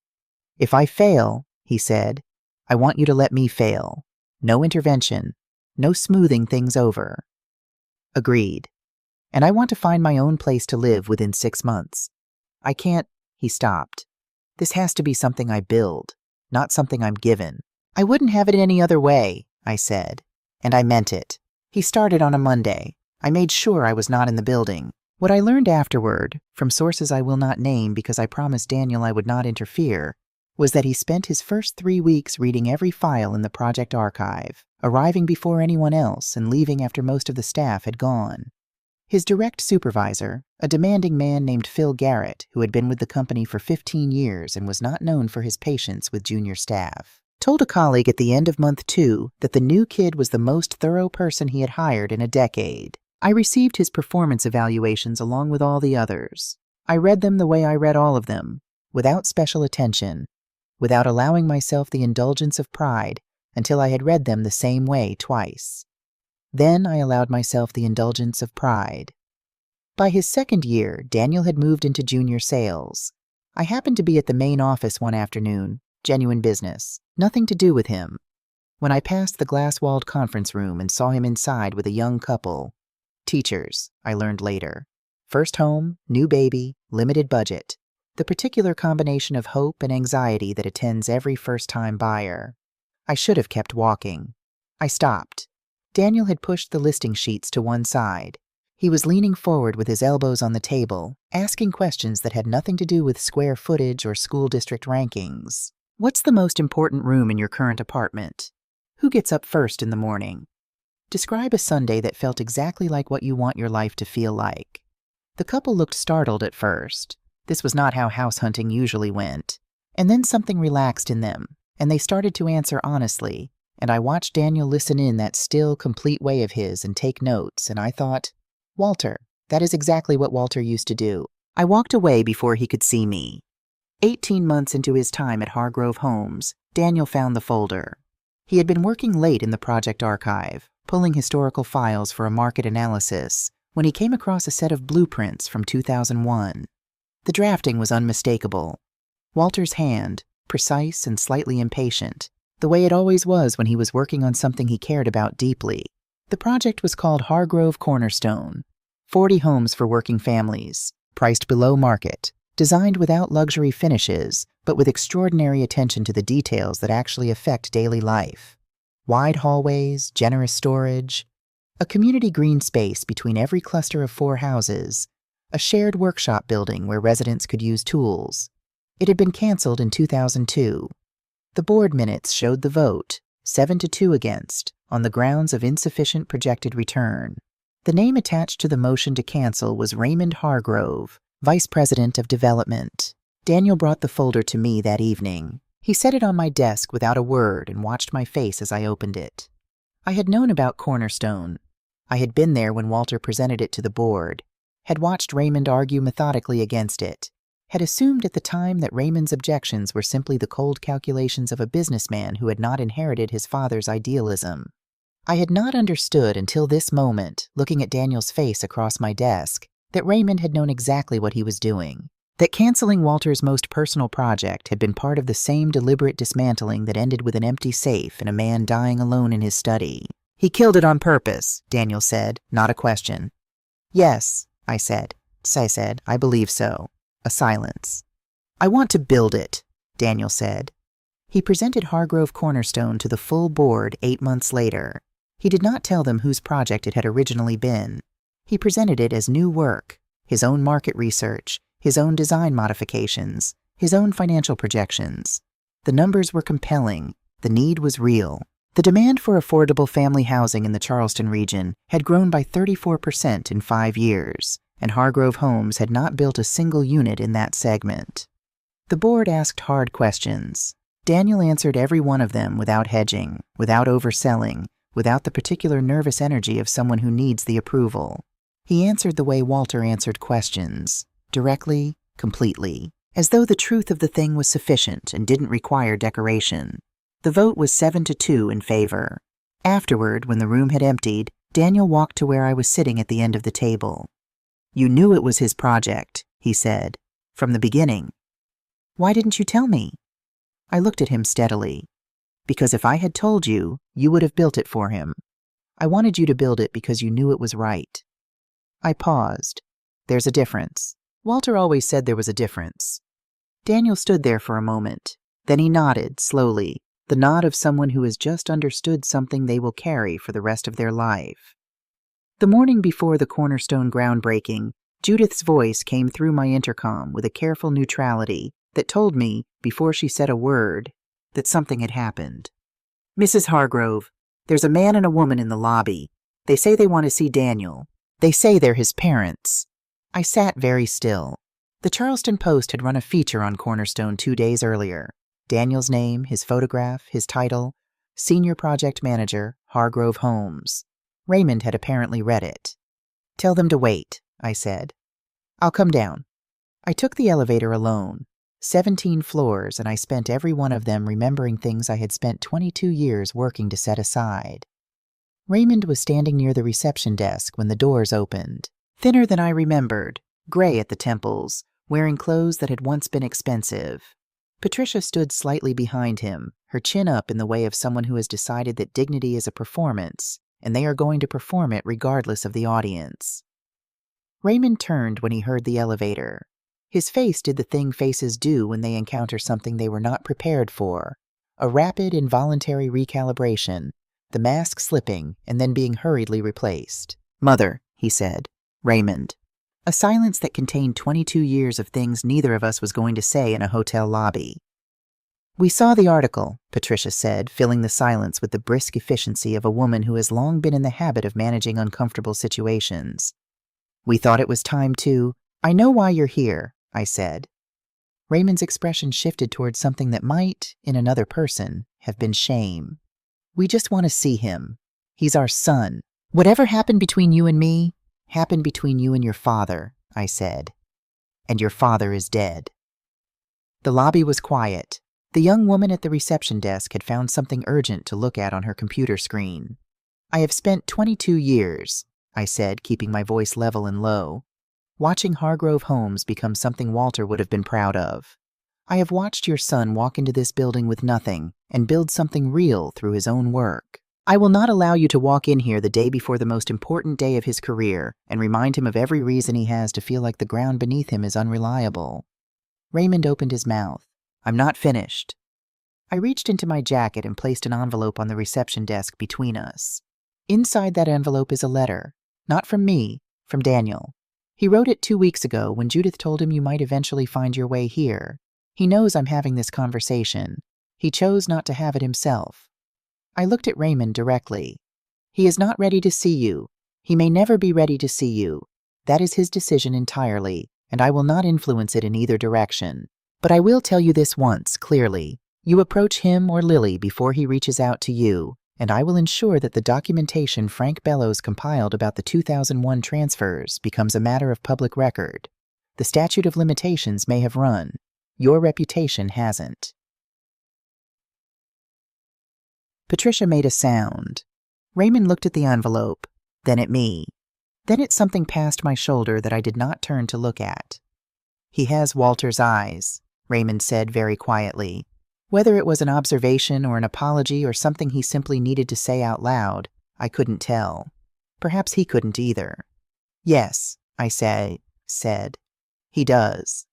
"If I fail," he said, "I want you to let me fail. No intervention. No smoothing things over." "Agreed. And I want to find my own place to live within 6 months. I can't—" He stopped. "This has to be something I build, not something I'm given." "I wouldn't have it any other way," I said. And I meant it. He started on a Monday. I made sure I was not in the building. What I learned afterward, from sources I will not name because I promised Daniel I would not interfere, was that he spent his first 3 weeks reading every file in the project archive, arriving before anyone else and leaving after most of the staff had gone. His direct supervisor, a demanding man named Phil Garrett, who had been with the company for 15 years and was not known for his patience with junior staff, told a colleague at the end of month 2 that the new kid was the most thorough person he had hired in a decade. I received his performance evaluations along with all the others. I read them the way I read all of them, without special attention, without allowing myself the indulgence of pride until I had read them the same way twice. Then I allowed myself the indulgence of pride. By his second year, Daniel had moved into junior sales. I happened to be at the main office one afternoon, genuine business, nothing to do with him, when I passed the glass-walled conference room and saw him inside with a young couple. Teachers, I learned later. First home, new baby, limited budget. The particular combination of hope and anxiety that attends every first-time buyer. I should have kept walking. I stopped. Daniel had pushed the listing sheets to one side. He was leaning forward with his elbows on the table, asking questions that had nothing to do with square footage or school district rankings. "What's the most important room in your current apartment? Who gets up first in the morning? Describe a Sunday that felt exactly like what you want your life to feel like." The couple looked startled at first. This was not how house hunting usually went. And then something relaxed in them, and they started to answer honestly, and I watched Daniel listen in that still, complete way of his and take notes, and I thought, Walter, that is exactly what Walter used to do. I walked away before he could see me. 18 months into his time at Hargrove Homes, Daniel found the folder. He had been working late in the project archive, pulling historical files for a market analysis, when he came across a set of blueprints from 2001. The drafting was unmistakable. Walter's hand, precise and slightly impatient, the way it always was when he was working on something he cared about deeply. The project was called Hargrove Cornerstone. 40 homes for working families, priced below market, designed without luxury finishes, but with extraordinary attention to the details that actually affect daily life. Wide hallways, generous storage, a community green space between every cluster of 4 houses, a shared workshop building where residents could use tools. It had been canceled in 2002. The board minutes showed the vote, 7-2 against, on the grounds of insufficient projected return. The name attached to the motion to cancel was Raymond Hargrove, Vice President of Development. Daniel brought the folder to me that evening. He set it on my desk without a word and watched my face as I opened it. I had known about Cornerstone. I had been there when Walter presented it to the board, had watched Raymond argue methodically against it, had assumed at the time that Raymond's objections were simply the cold calculations of a businessman who had not inherited his father's idealism. I had not understood until this moment, looking at Daniel's face across my desk, that Raymond had known exactly what he was doing, that canceling Walter's most personal project had been part of the same deliberate dismantling that ended with an empty safe and a man dying alone in his study. "He killed it on purpose," Daniel said, not a question. "Yes," I said. I believe so. A silence. "I want to build it," Daniel said. He presented Hargrove Cornerstone to the full board 8 months later. He did not tell them whose project it had originally been. He presented it as new work, his own market research, his own design modifications, his own financial projections. The numbers were compelling. The need was real. The demand for affordable family housing in the Charleston region had grown by 34% in 5 years, and Hargrove Homes had not built a single unit in that segment. The board asked hard questions. Daniel answered every one of them without hedging, without overselling, without the particular nervous energy of someone who needs the approval. He answered the way Walter answered questions, directly, completely, as though the truth of the thing was sufficient and didn't require decoration. The vote was 7-2 in favor. Afterward, when the room had emptied, Daniel walked to where I was sitting at the end of the table. "You knew it was his project," he said, "from the beginning." "Why didn't you tell me?" I looked at him steadily. "Because if I had told you, you would have built it for him. I wanted you to build it because you knew it was right." I paused. "There's a difference." Walter always said there was a difference. Daniel stood there for a moment. Then he nodded, slowly, the nod of someone who has just understood something they will carry for the rest of their life. The morning before the Cornerstone groundbreaking, Judith's voice came through my intercom with a careful neutrality that told me, before she said a word, that something had happened. "Mrs. Hargrove, there's a man and a woman in the lobby. They say they want to see Daniel. They say they're his parents." I sat very still. The Charleston Post had run a feature on Cornerstone 2 days earlier. Daniel's name, his photograph, his title, Senior Project Manager, Hargrove Homes. Raymond had apparently read it. "Tell them to wait," I said. "I'll come down." I took the elevator alone. 17 floors, and I spent every one of them remembering things I had spent 22 years working to set aside. Raymond was standing near the reception desk when the doors opened. Thinner than I remembered, gray at the temples, wearing clothes that had once been expensive. Patricia stood slightly behind him, her chin up in the way of someone who has decided that dignity is a performance, and they are going to perform it regardless of the audience. Raymond turned when he heard the elevator. His face did the thing faces do when they encounter something they were not prepared for, a rapid, involuntary recalibration, the mask slipping and then being hurriedly replaced. "Mother," he said. "Raymond." A silence that contained 22 years of things neither of us was going to say in a hotel lobby. "We saw the article," Patricia said, filling the silence with the brisk efficiency of a woman who has long been in the habit of managing uncomfortable situations. "We thought it was time to—" "I know why you're here," I said. Raymond's expression shifted towards something that might, in another person, have been shame. "We just want to see him. He's our son. Whatever happened between you and me, happened between you and your father," I said. "And your father is dead." The lobby was quiet. The young woman at the reception desk had found something urgent to look at on her computer screen. "I have spent 22 years, I said, keeping my voice level and low, "watching Hargrove Homes become something Walter would have been proud of. I have watched your son walk into this building with nothing and build something real through his own work. I will not allow you to walk in here the day before the most important day of his career and remind him of every reason he has to feel like the ground beneath him is unreliable." Raymond opened his mouth. "I'm not finished." I reached into my jacket and placed an envelope on the reception desk between us. Inside that envelope is a letter, not from me, from Daniel. He wrote it 2 weeks ago when Judith told him you might eventually find your way here. He knows I'm having this conversation. He chose not to have it himself. I looked at Raymond directly. "He is not ready to see you. He may never be ready to see you. That is his decision entirely, and I will not influence it in either direction. But I will tell you this once, clearly. You approach him or Lily before he reaches out to you, and I will ensure that the documentation Frank Bellows compiled about the 2001 transfers becomes a matter of public record. The statute of limitations may have run. Your reputation hasn't." Patricia made a sound. Raymond looked at the envelope, then at me, then at something past my shoulder that I did not turn to look at. "He has Walter's eyes," Raymond said very quietly. Whether it was an observation or an apology or something he simply needed to say out loud, I couldn't tell. Perhaps he couldn't either. "Yes," I said. "He does."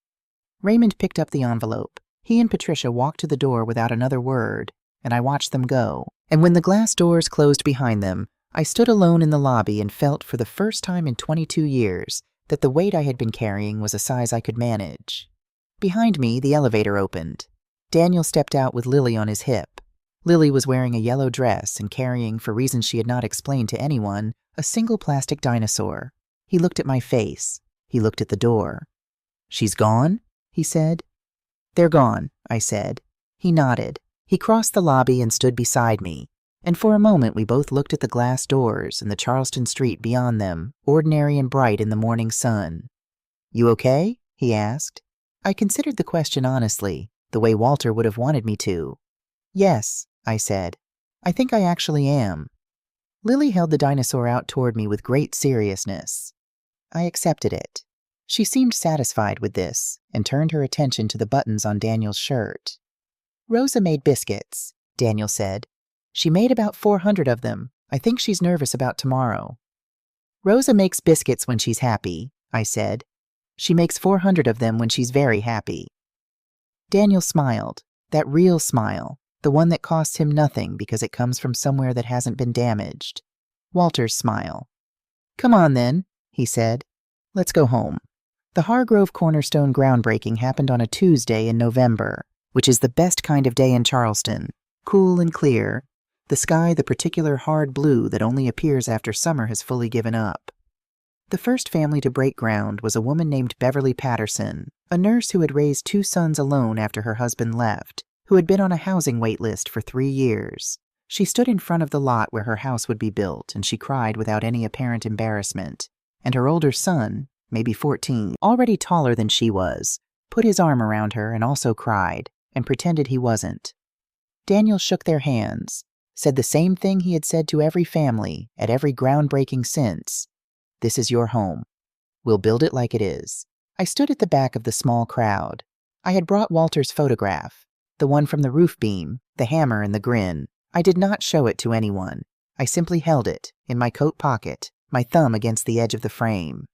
Raymond picked up the envelope. He and Patricia walked to the door without another word, and I watched them go. And when the glass doors closed behind them, I stood alone in the lobby and felt for the first time in 22 years that the weight I had been carrying was a size I could manage. Behind me, the elevator opened. Daniel stepped out with Lily on his hip. Lily was wearing a yellow dress and carrying, for reasons she had not explained to anyone, a single plastic dinosaur. He looked at my face. He looked at the door. "She's gone?" he said. "They're gone," I said. He nodded. He crossed the lobby and stood beside me, and for a moment we both looked at the glass doors and the Charleston street beyond them, ordinary and bright in the morning sun. "You okay?" he asked. I considered the question honestly, the way Walter would have wanted me to. "Yes," I said. "I think I actually am." Lily held the dinosaur out toward me with great seriousness. I accepted it. She seemed satisfied with this and turned her attention to the buttons on Daniel's shirt. "Rosa made biscuits," Daniel said. "She made about 400 of them. I think she's nervous about tomorrow." "Rosa makes biscuits when she's happy," I said. "She makes 400 of them when she's very happy." Daniel smiled, that real smile, the one that costs him nothing because it comes from somewhere that hasn't been damaged. Walter's smile. "Come on then," he said. "Let's go home." The Hargrove Cornerstone groundbreaking happened on a Tuesday in November, which is the best kind of day in Charleston. Cool and clear, the sky the particular hard blue that only appears after summer has fully given up. The first family to break ground was a woman named Beverly Patterson, a nurse who had raised 2 sons alone after her husband left, who had been on a housing wait list for 3 years. She stood in front of the lot where her house would be built, and she cried without any apparent embarrassment. And her older son, maybe 14, already taller than she was, put his arm around her and also cried, and pretended he wasn't. Daniel shook their hands, said the same thing he had said to every family at every groundbreaking since. "This is your home. We'll build it like it is." I stood at the back of the small crowd. I had brought Walter's photograph, the one from the roof beam, the hammer and the grin. I did not show it to anyone. I simply held it, in my coat pocket, my thumb against the edge of the frame.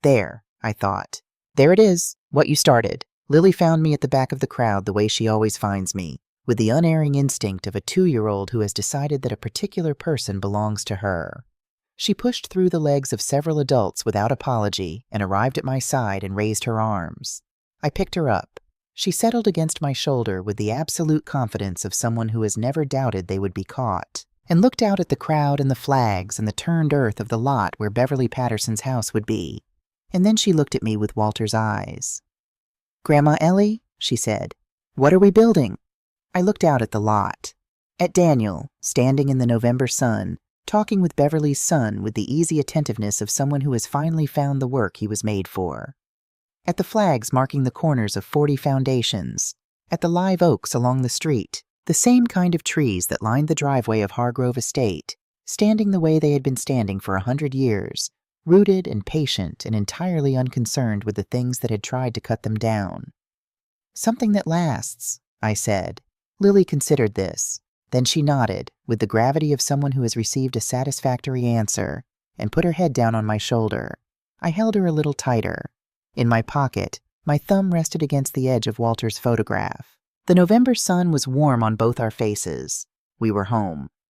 There, I thought. There it is, what you started. Lily found me at the back of the crowd the way she always finds me, with the unerring instinct of a 2-year-old who has decided that a particular person belongs to her. She pushed through the legs of several adults without apology and arrived at my side and raised her arms. I picked her up. She settled against my shoulder with the absolute confidence of someone who has never doubted they would be caught, and looked out at the crowd and the flags and the turned earth of the lot where Beverly Patterson's house would be. And then she looked at me with Walter's eyes. "Grandma Ellie," she said, "what are we building?" I looked out at the lot. At Daniel, standing in the November sun, talking with Beverly's son with the easy attentiveness of someone who has finally found the work he was made for. At the flags marking the corners of 40 foundations. At the live oaks along the street, the same kind of trees that lined the driveway of Hargrove Estate, standing the way they had been standing for 100 years, rooted and patient and entirely unconcerned with the things that had tried to cut them down. "Something that lasts," I said. Lily considered this. Then she nodded, with the gravity of someone who has received a satisfactory answer, and put her head down on my shoulder. I held her a little tighter. In my pocket, my thumb rested against the edge of Walter's photograph. The November sun was warm on both our faces. We were home.